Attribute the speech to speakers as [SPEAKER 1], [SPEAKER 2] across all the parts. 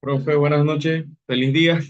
[SPEAKER 1] Profe, buenas noches, feliz día.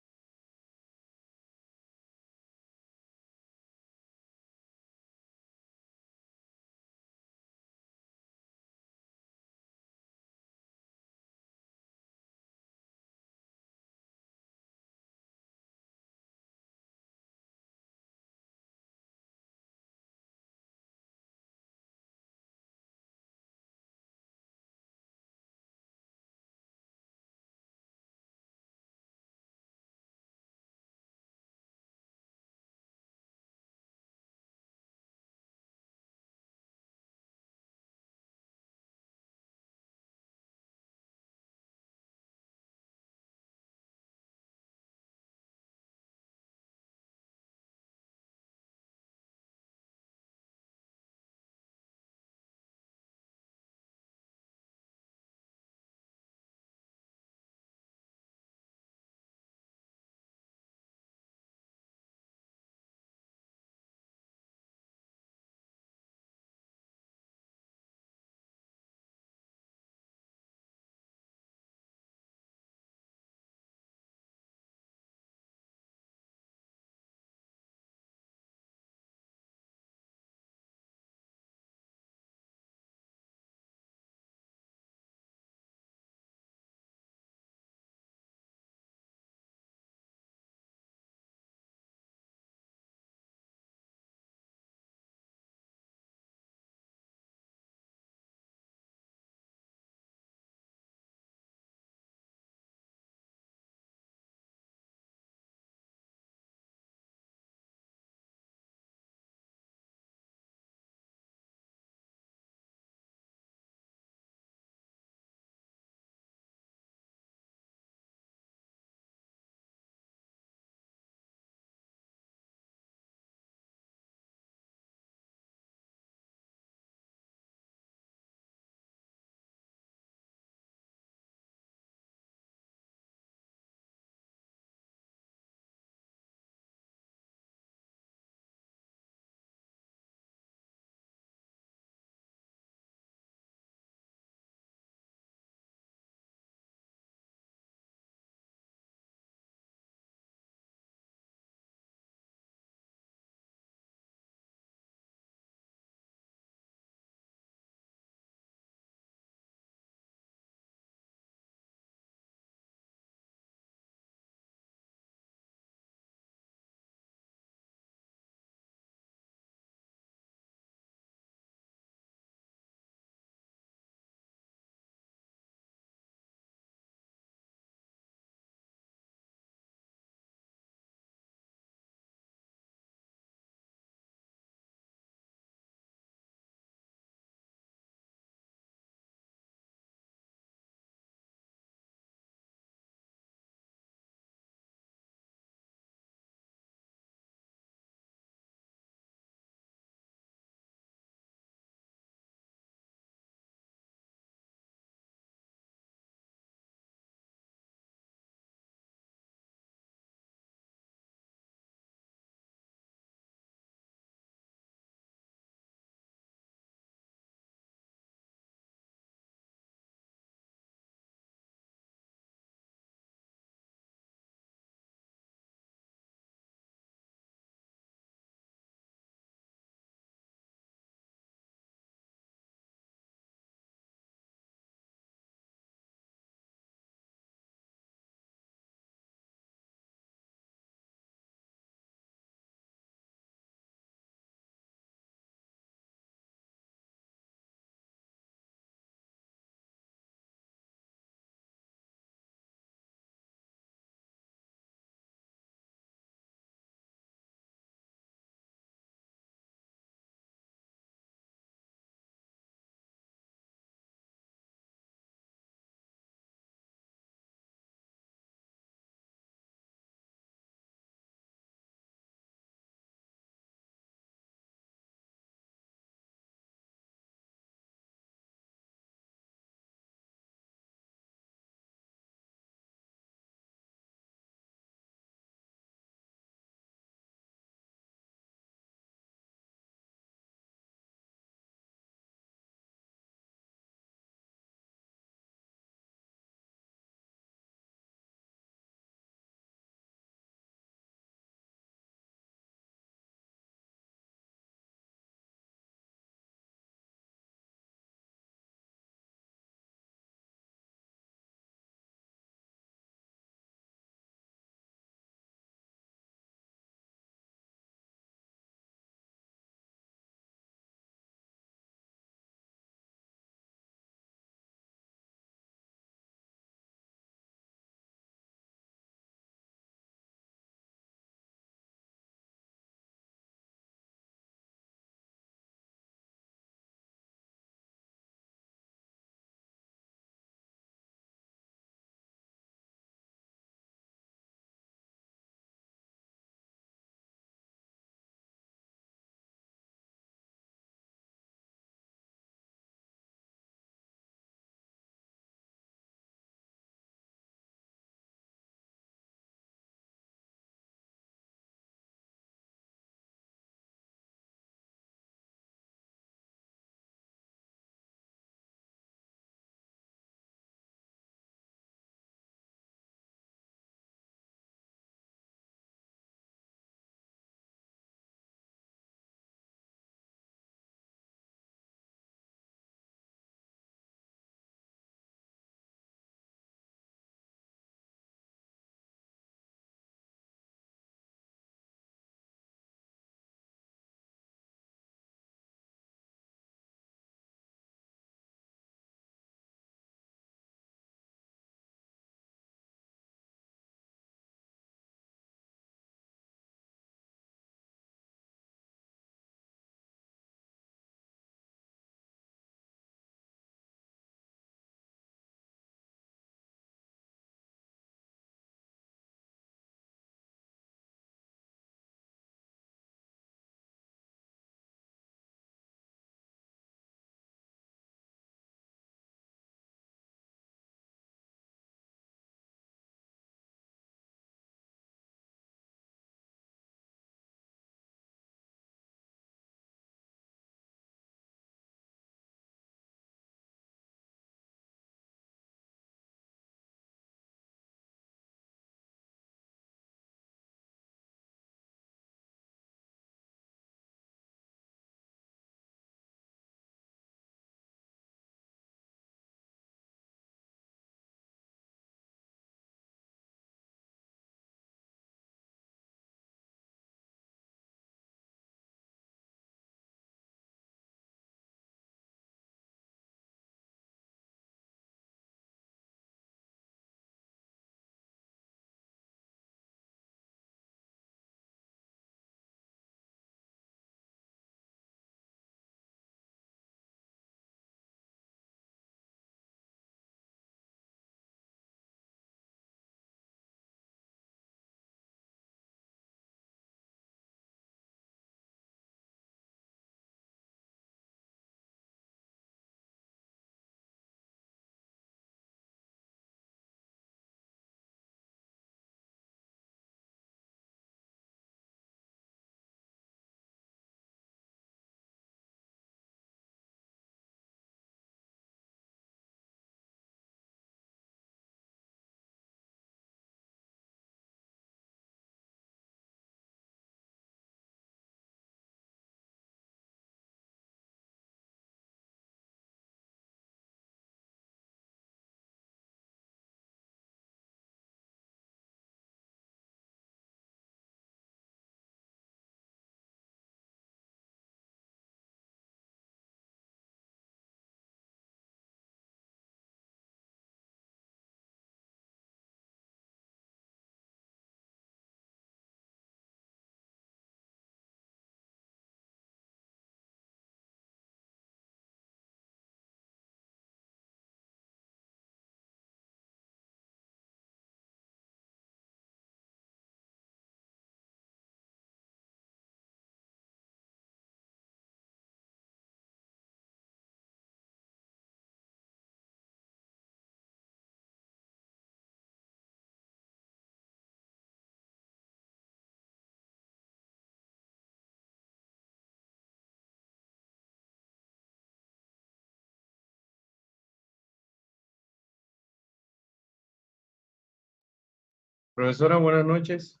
[SPEAKER 1] Profesora, buenas noches.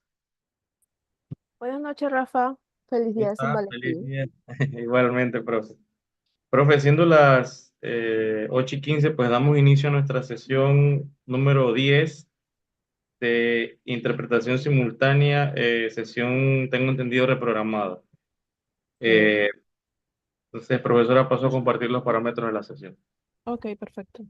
[SPEAKER 2] Buenas noches, Rafa. Feliz
[SPEAKER 1] ¿Cómo
[SPEAKER 2] día de San
[SPEAKER 1] está? Feliz
[SPEAKER 2] Valentín.
[SPEAKER 1] día. Igualmente, profe. Profe, siendo las 8:15, pues damos inicio a nuestra sesión número 10 de interpretación simultánea, sesión, tengo entendido, reprogramada.
[SPEAKER 2] Sí.
[SPEAKER 1] Eh, entonces, profesora, paso a compartir los parámetros de la sesión.
[SPEAKER 2] Ok, perfecto.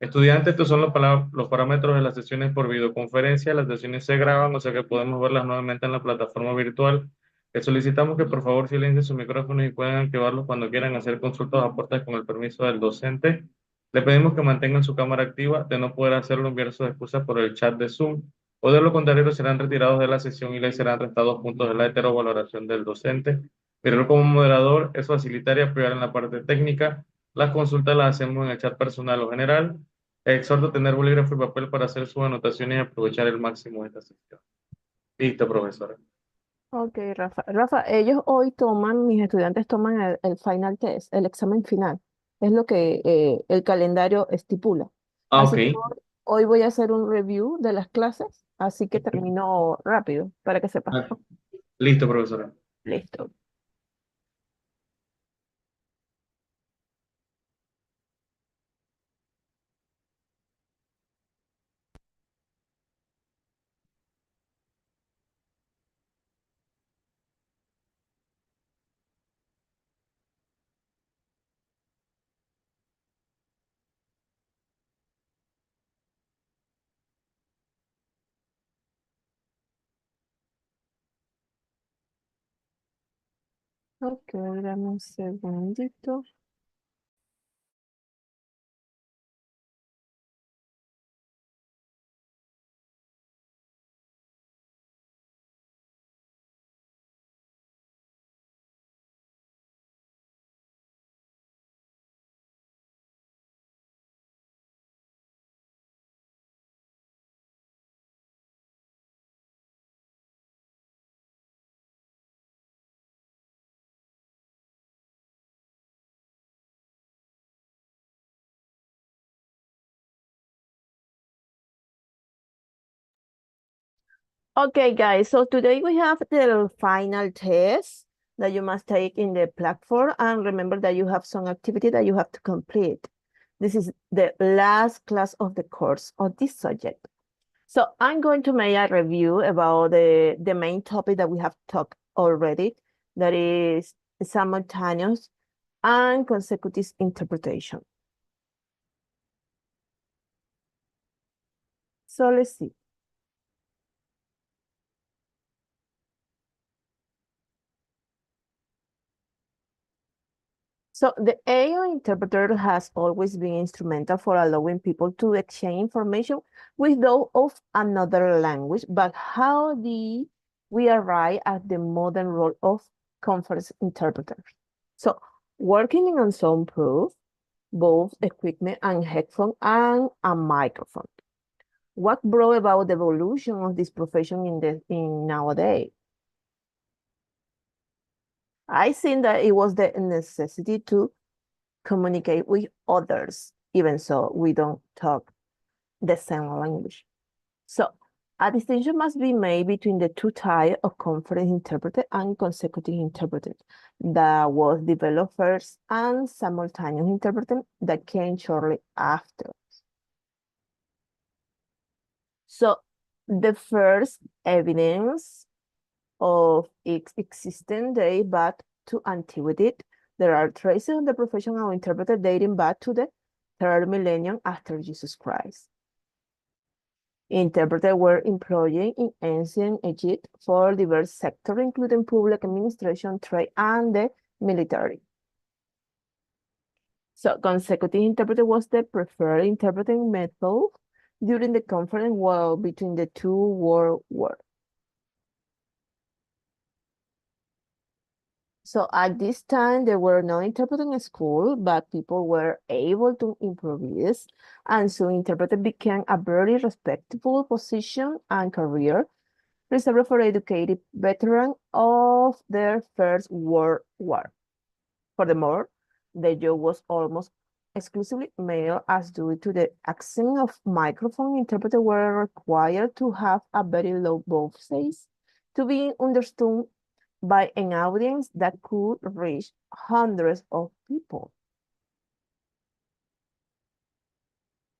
[SPEAKER 1] Estudiantes, estos son los parámetros de las sesiones por videoconferencia. Las sesiones se graban, o sea que podemos verlas nuevamente en la plataforma virtual. Les solicitamos que por favor silencien sus micrófonos y puedan activarlos cuando quieran hacer consultas o aportes con el permiso del docente. Le pedimos que mantengan su cámara activa. De no poder hacerlo, enviar sus excusas por el chat de Zoom, o de lo contrario serán retirados de la sesión y les serán restados puntos de la heterovaloración del docente. Mi rol como moderador es facilitar y apoyar en la parte técnica. Las consultas las hacemos en el chat personal o general. Exhorto a tener bolígrafo y papel para hacer sus anotaciones y aprovechar el máximo de esta sesión. Listo, profesora.
[SPEAKER 2] Ok, Rafa. Rafa, ellos hoy toman, mis estudiantes toman el final test, el examen final. Es lo que el calendario estipula.
[SPEAKER 1] Ah, ok.
[SPEAKER 2] Así que hoy voy a hacer un review de las clases, así que termino rápido, para que sepas.
[SPEAKER 1] Ah, listo, profesora.
[SPEAKER 2] Listo. Ok, dame un segundito. Okay, guys, so today we have the final test that you must take in the platform. And remember that you have some activity that you have to complete. This is the last class of the course of this subject. So I'm going to make a review about the main topic that we have talked already, that is simultaneous and consecutive interpretation. So let's see. So the AI interpreter has always been instrumental for allowing people to exchange information with those of another language, but how did we arrive at the modern role of conference interpreters? So working on some proof, both equipment and headphone and a microphone. What brought about the evolution of this profession in nowadays? I think that it was the necessity to communicate with others, even so we don't talk the same language. So a distinction must be made between the two types of conference interpreter and consecutive interpreter that was developed first and simultaneous interpreter that came shortly after. So the first evidence of its existence dates back to antiquity. There are traces of the profession of interpreter dating back to the third millennium after Jesus Christ. Interpreters were employed in ancient Egypt for diverse sectors, including public administration, trade, and the military. So consecutive interpreter was the preferred interpreting method during the conference war between the two world wars. So at this time, there were no interpreting school, but people were able to improvise. And so interpreting became a very respectable position and career reserved for educated veterans of their First World War. Furthermore, The job was almost exclusively male, as due to the accent of microphone, interpreters were required to have a very low voice to be understood by an audience that could reach hundreds of people.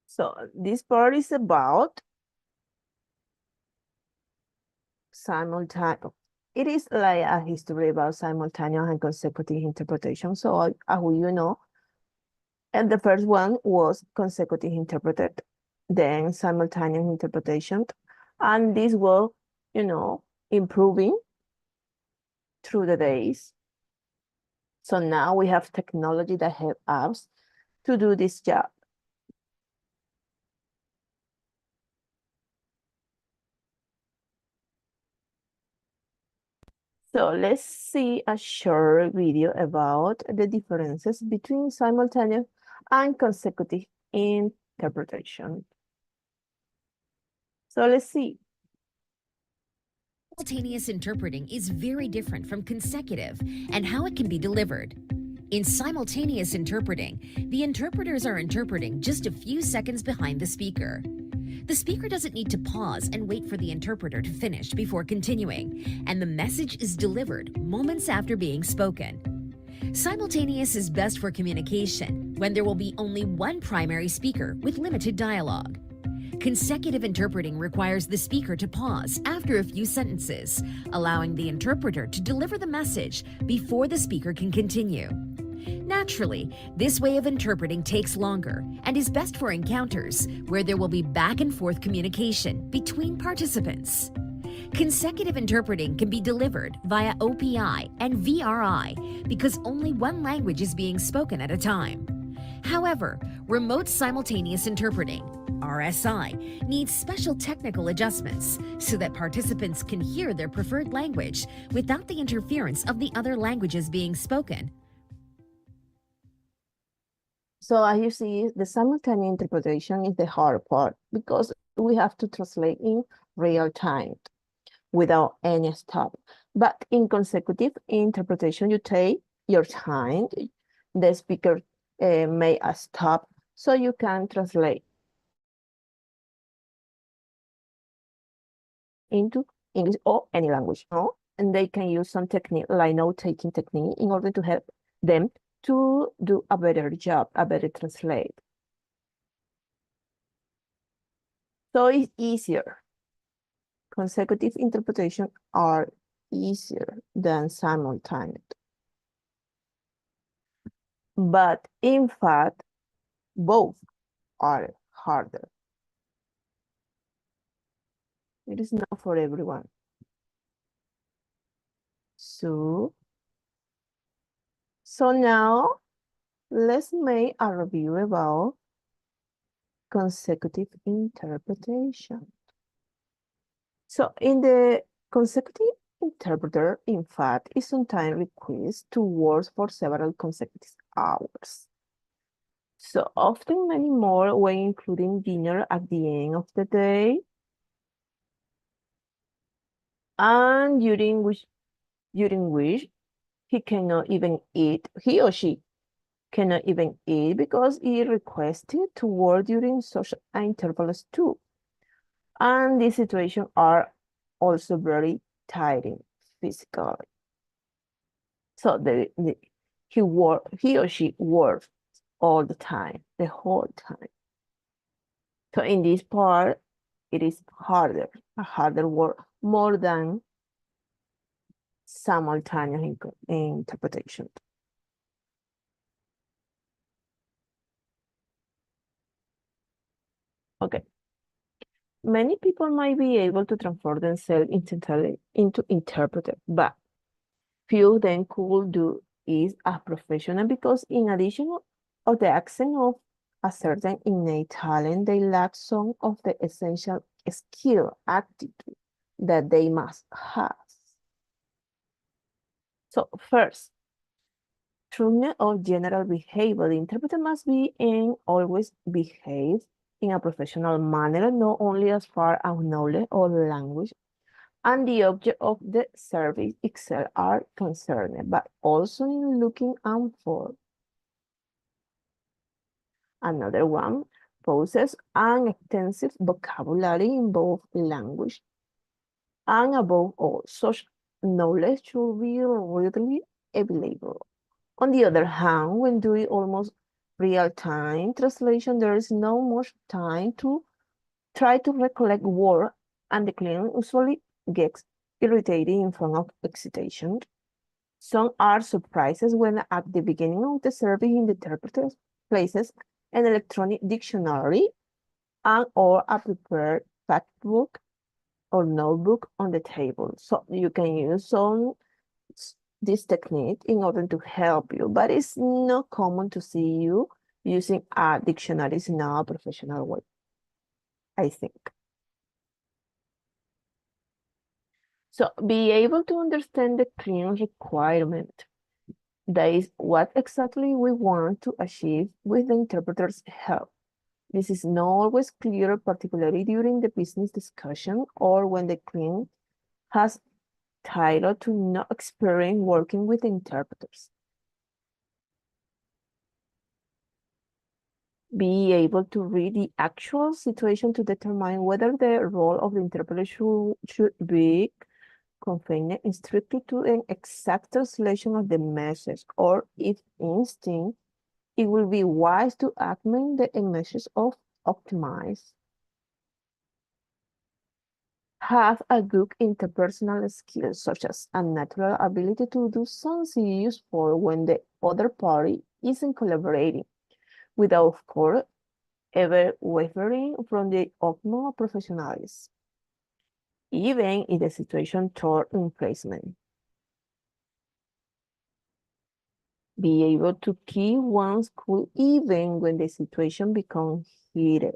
[SPEAKER 2] So this part is about simultaneous. It is like a history about simultaneous and consecutive interpretation. So as you know, and the first one was consecutive interpreted, then simultaneous interpretation. And this will, improving through the days. So now we have technology that help us to do this job. So let's see a short video about the differences between simultaneous and consecutive interpretation. So let's see.
[SPEAKER 3] Simultaneous interpreting is very different from consecutive and how it can be delivered. In simultaneous interpreting, the interpreters are interpreting just a few seconds behind the speaker. The speaker doesn't need to pause and wait for the interpreter to finish before continuing, and the message is delivered moments after being spoken. Simultaneous is best for communication when there will be only one primary speaker with limited dialogue. Consecutive interpreting requires the speaker to pause after a few sentences, allowing the interpreter to deliver the message before the speaker can continue. Naturally, this way of interpreting takes longer and is best for encounters where there will be back and forth communication between participants. Consecutive interpreting can be delivered via OPI and VRI because only one language is being spoken at a time. However, remote simultaneous interpreting, RSI, needs special technical adjustments so that participants can hear their preferred language without the interference of the other languages being spoken.
[SPEAKER 2] So as you see, the simultaneous interpretation is the hard part because we have to translate in real time without any stop. But in consecutive interpretation, you take your time, the speaker may stop, so you can translate into English or any language, no? And they can use some technique like note-taking technique in order to help them to do a better job, a better translate. So it's easier. Consecutive interpretation are easier than simultaneous. But in fact, both are harder. It is not for everyone. So now let's make a review about consecutive interpretation. So in the consecutive interpreter, in fact, is sometimes requires to work for several consecutive hours. So often many more when including dinner at the end of the day, and during which he or she cannot even eat because he requested to work during social intervals too. And these situations are also very tiring physically. So he or she works all the time, the whole time. So in this part, it is a harder work, more than simultaneous interpretation. Okay. Many people might be able to transform themselves instantly into interpreter, but few then could do it as professional because in addition of the accent of a certain innate talent, they lack some of the essential skill, attitude that they must have. So first, trueness of general behavior. The interpreter must be and always behave in a professional manner, not only as far as knowledge or language and the object of the service itself are concerned, but also in looking and for. Another one possesses an extensive vocabulary in both language. And above all, such knowledge should be readily available. On the other hand, when doing almost real-time translation, there is no much time to try to recollect words, and the client usually gets irritated in front of excitation. Some are surprises when at the beginning of the service in the interpreter places an electronic dictionary and or a prepared fact book or notebook on the table. So you can use this technique in order to help you, but it's not common to see you using a dictionary in a professional way, I think. So be able to understand the client requirement. That is what exactly we want to achieve with the interpreter's help. This is not always clear, particularly during the business discussion or when the client has title to no experience working with interpreters. Be able to read the actual situation to determine whether the role of the interpreter should be confined strictly to an exact translation of the message, or if instinct, it will be wise to augment the message of optimize. Have a good interpersonal skill, such as a natural ability to do something useful when the other party isn't collaborating, without, of course, ever wavering from the utmost professionalism, even if the situation toward replacement. Be able to keep one's cool even when the situation becomes heated.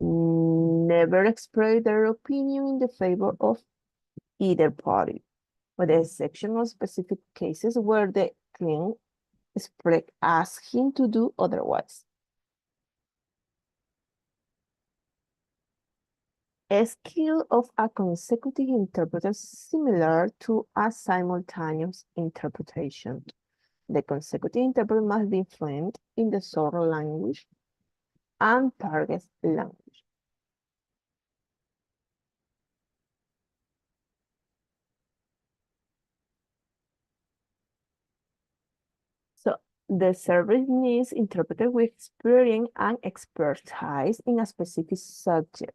[SPEAKER 2] Never express their opinion in the favor of either party, with the exception of specific cases where the client asks him to do otherwise. A skill of a consecutive interpreter is similar to a simultaneous interpretation. The consecutive interpreter must be fluent in the source language and target language. So the service needs interpreter with experience and expertise in a specific subject.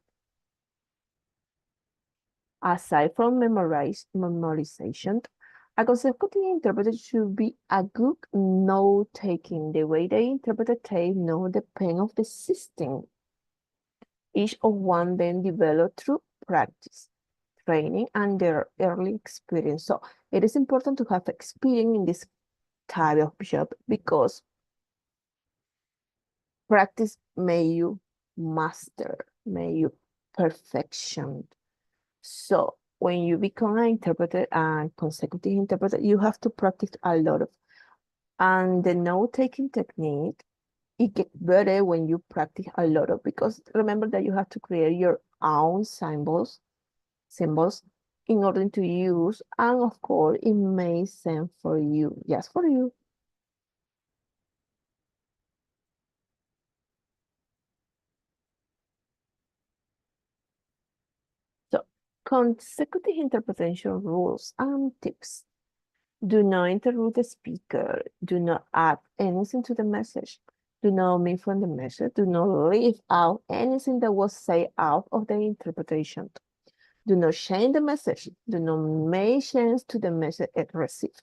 [SPEAKER 2] Aside from memorization, a consecutive interpreter should be a good note-taking, the way the interpreter takes note the pen of the system. Each of one then developed through practice, training, and their early experience. So it is important to have experience in this type of job because practice may you master, may you perfection. So when you become an interpreter and consecutive interpreter, you have to practice a lot of, and the note-taking technique, it gets better when you practice a lot of, because remember that you have to create your own symbols in order to use, and of course, it may send for you, just for you. So, consecutive interpretation rules and tips. Do not interrupt the speaker. Do not add anything to the message. Do not omit from the message. Do not leave out anything that was said out of the interpretation. Do not change the message. Do not make changes to the message it received.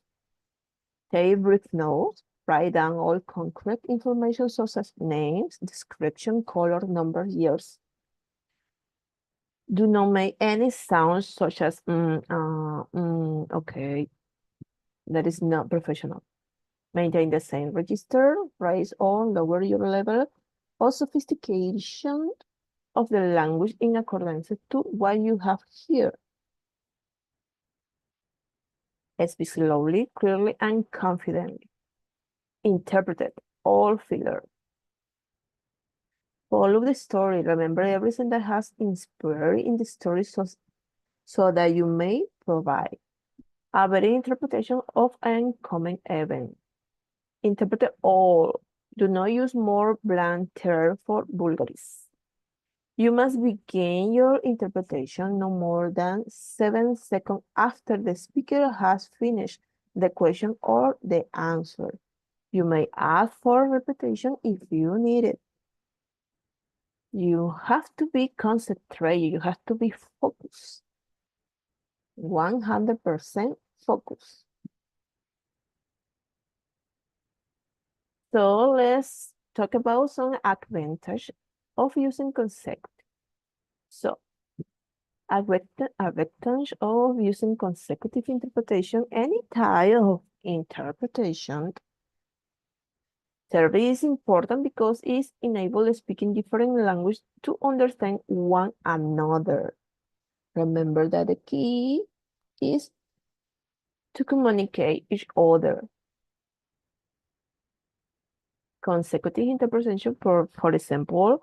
[SPEAKER 2] Take brief notes. Write down all concrete information such as names, description, color, number, years. Do not make any sounds such as okay. That is not professional. Maintain the same register, raise or lower your level of sophistication of the language in accordance to what you have here. Speak slowly, clearly, and confidently. Interpret all filler. Follow the story. Remember everything that has inspired in the story so that you may provide a better interpretation of an common event. Interpret all. Do not use more blunt term for vulgaris. You must begin your interpretation no more than 7 seconds after the speaker has finished the question or the answer. You may ask for repetition if you need it. You have to be concentrated. You have to be focused. 100% focus. So let's talk about some advantage of using consecutive. So advantage of using consecutive interpretation, any type of interpretation. Survey is important because it enables speaking different language to understand one another. Remember that the key is to communicate each other. Consecutive interpretation, for example,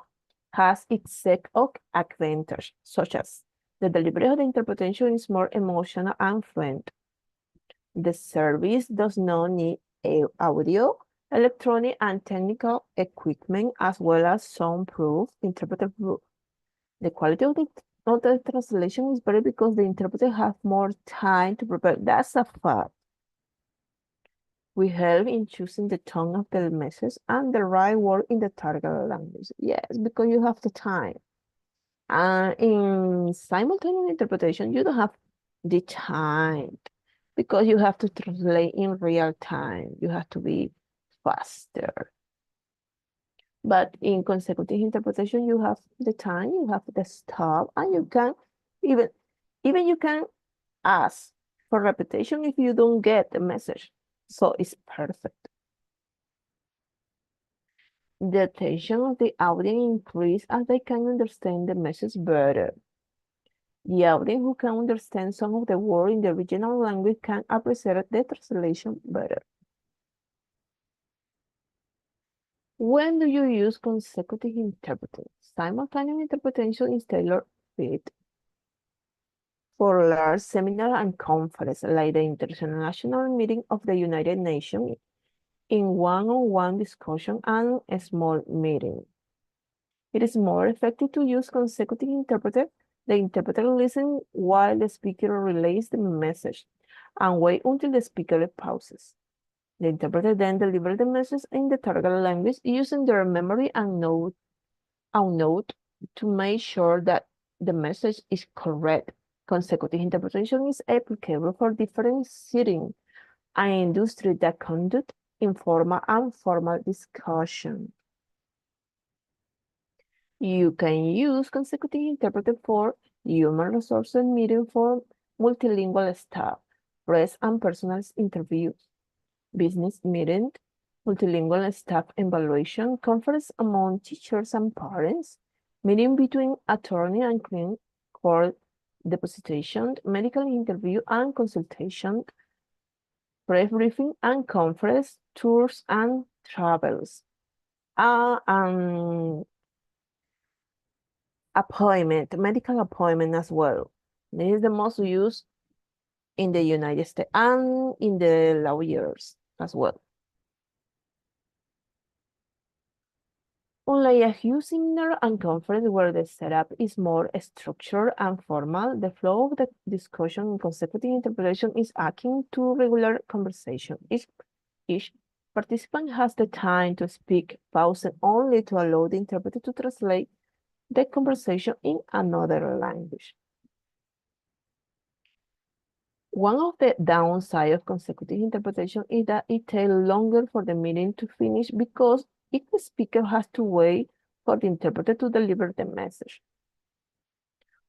[SPEAKER 2] has its set of advantages, such as the delivery of the interpretation is more emotional and fluent. The service does not need audio, electronic and technical equipment, as well as soundproof, interpreter proof. The quality of the translation is better because the interpreter has more time to prepare. That's a fact. We help in choosing the tone of the message and the right word in the target language. Yes, because you have the time. In simultaneous interpretation, you don't have the time because you have to translate in real time. You have to be faster. But in consecutive interpretation, you have the time, you have the stop, and you can even you can ask for repetition if you don't get the message. So it's perfect. The attention of the audience increases as they can understand the message better. The audience who can understand some of the words in the original language can appreciate the translation better. When do you use consecutive interpreting? Simultaneous interpretation is tailor-fit for large seminars and conferences, like the International Meeting of the United Nations, in one-on-one discussion and a small meeting. It is more effective to use consecutive interpreter. The interpreter listens while the speaker relays the message and wait until the speaker pauses. The interpreter then delivers the message in the target language using their memory and note to make sure that the message is correct. Consecutive interpretation is applicable for different settings and industries that conduct informal and formal discussion. You can use consecutive interpreter for human resources meeting for multilingual staff, press and personal interviews, business meeting, multilingual staff evaluation, conference among teachers and parents, meeting between attorney and client, court deposition, medical interview and consultation, press briefing and conference, tours and travels. Medical appointment as well. This is the most used in the United States and in the lawyers as well. Unlike a huge seminar and conference where the setup is more structured and formal, the flow of the discussion in consecutive interpretation is akin to regular conversation. Each participant has the time to speak, pausing only to allow the interpreter to translate the conversation in another language. One of the downsides of consecutive interpretation is that it takes longer for the meeting to finish because each speaker has to wait for the interpreter to deliver the message.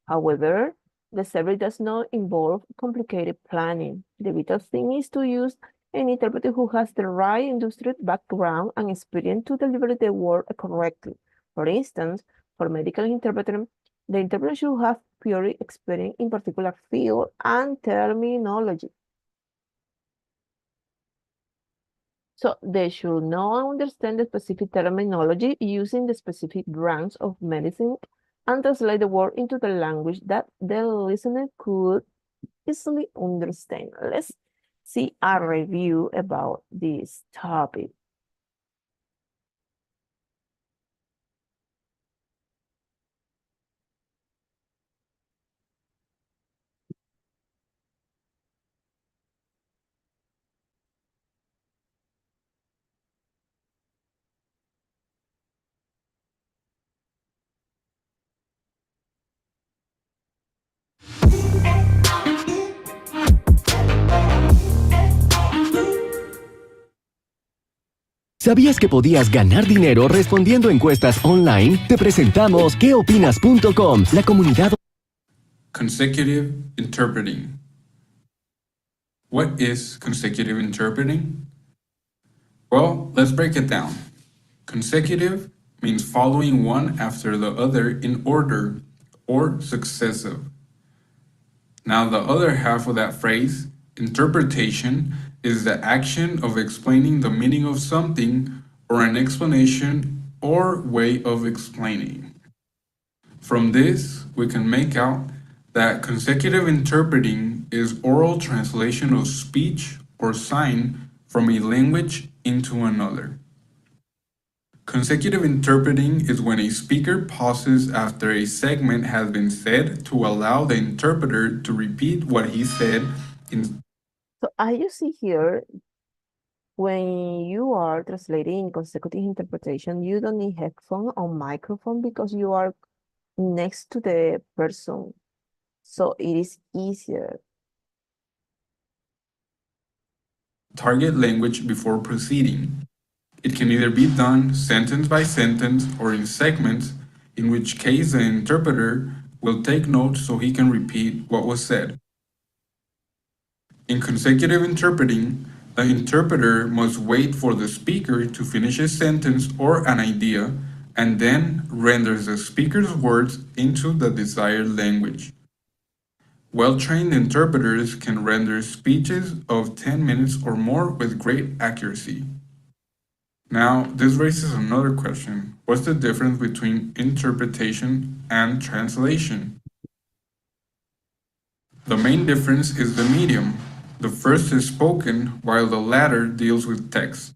[SPEAKER 2] However, the survey does not involve complicated planning. The vital thing is to use an interpreter who has the right industry background and experience to deliver the word correctly. For instance, for medical interpreter, the interpreter should have prior experience in particular field and terminology. So they should know and understand the specific terminology using the specific branch of medicine and translate the word into the language that the listener could easily understand. Let's see a review about this topic.
[SPEAKER 4] ¿Sabías que podías ganar dinero respondiendo encuestas online? Te presentamos queopinas.com, la comunidad.
[SPEAKER 5] Consecutive interpreting. What is consecutive interpreting? Well, let's break it down. Consecutive means following one after the other in order, or successive. Now, the other half of that phrase, interpretation, is the action of explaining the meaning of something or an explanation or way of explaining. From this, we can make out that consecutive interpreting is oral translation of speech or sign from a language into another. Consecutive interpreting is when a speaker pauses after a segment has been said to allow the interpreter to repeat what he said in.
[SPEAKER 2] So as you see here, when you are translating in consecutive interpretation, you don't need headphone or microphone because you are next to the person. So it is easier.
[SPEAKER 5] Target language before proceeding. It can either be done sentence by sentence or in segments, in which case the interpreter will take notes so he can repeat what was said. In consecutive interpreting, the interpreter must wait for the speaker to finish a sentence or an idea and then renders the speaker's words into the desired language. Well-trained interpreters can render speeches of 10 minutes or more with great accuracy. Now, this raises another question. What's the difference between interpretation and translation? The main difference is the medium. The first is spoken, while the latter deals with text.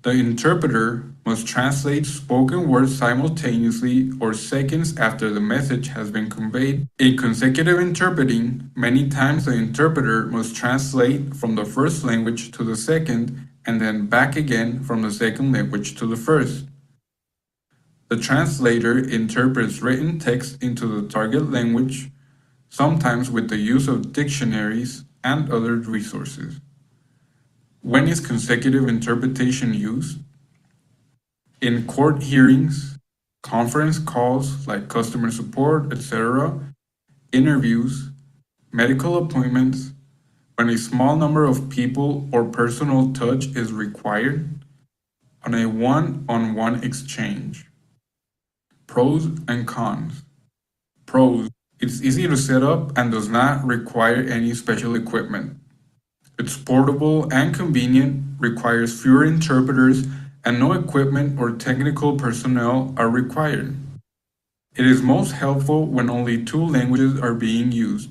[SPEAKER 5] The interpreter must translate spoken words simultaneously or seconds after the message has been conveyed. In consecutive interpreting, many times the interpreter must translate from the first language to the second and then back again from the second language to the first. The translator interprets written text into the target language, sometimes with the use of dictionaries and other resources. When is consecutive interpretation used? In court hearings, conference calls like customer support, etc., interviews, medical appointments, when a small number of people or personal touch is required, on a one-on-one exchange. Pros and cons. Pros: it's easy to set up and does not require any special equipment. It's portable and convenient, requires fewer interpreters, and no equipment or technical personnel are required. It is most helpful when only two languages are being used.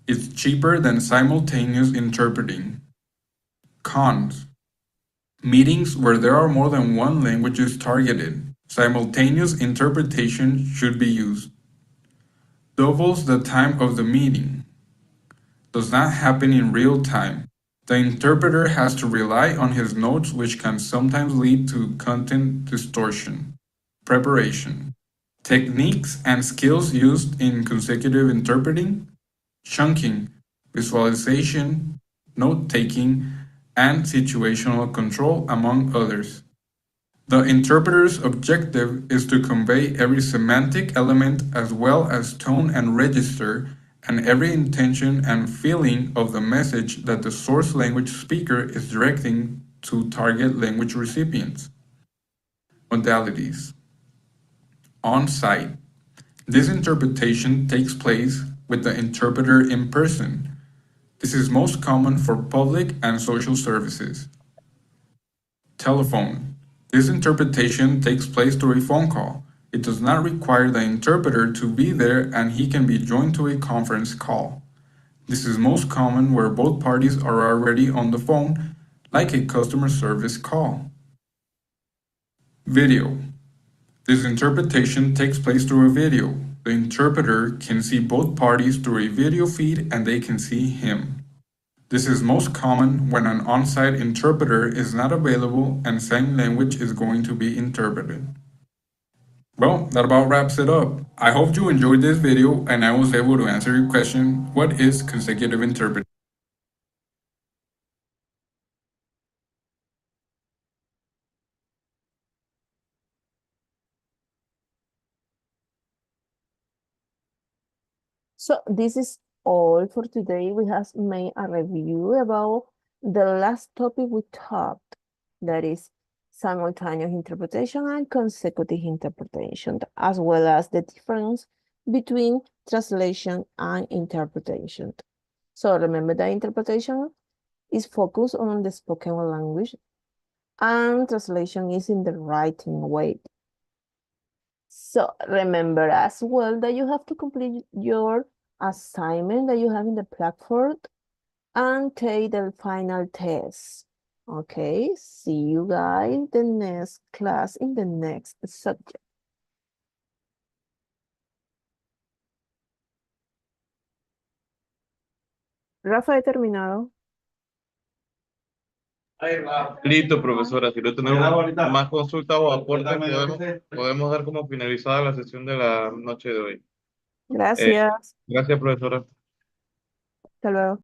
[SPEAKER 5] It's cheaper than simultaneous interpreting. Cons. Meetings where there are more than one language is targeted. Simultaneous interpretation should be used. Doubles the time of the meeting. Does not happen in real time. The interpreter has to rely on his notes, which can sometimes lead to content distortion. Preparation. Techniques and skills used in consecutive interpreting: chunking, visualization, note-taking, and situational control, among others. The interpreter's objective is to convey every semantic element as well as tone and register, and every intention and feeling of the message that the source language speaker is directing to target language recipients. Modalities. On-site. This interpretation takes place with the interpreter in person. This is most common for public and social services. Telephone. This interpretation takes place through a phone call. It does not require the interpreter to be there, and he can be joined to a conference call. This is most common where both parties are already on the phone, like a customer service call. Video. This interpretation takes place through a video. The interpreter can see both parties through a video feed and they can see him. This is most common when an on-site interpreter is not available and sign language is going to be interpreted. Well, that about wraps it up. I hope you enjoyed this video and I was able to answer your question, what is consecutive interpreting?
[SPEAKER 2] So this is all for today. We have made a review about the last topic we talked, that is simultaneous interpretation and consecutive interpretation, as well as the difference between translation and interpretation. So remember that interpretation is focused on the spoken language and translation is in the writing way. So remember as well that you have to complete your assignment that you have in the platform and take the final test. Okay, see you guys in the next class in the next subject. Rafa, he terminado.
[SPEAKER 1] Listo, profesora. Si no tenemos más consultas o aportes, podemos dar como finalizada la sesión de la noche de hoy.
[SPEAKER 2] Gracias.
[SPEAKER 1] Gracias, profesora.
[SPEAKER 2] Hasta luego.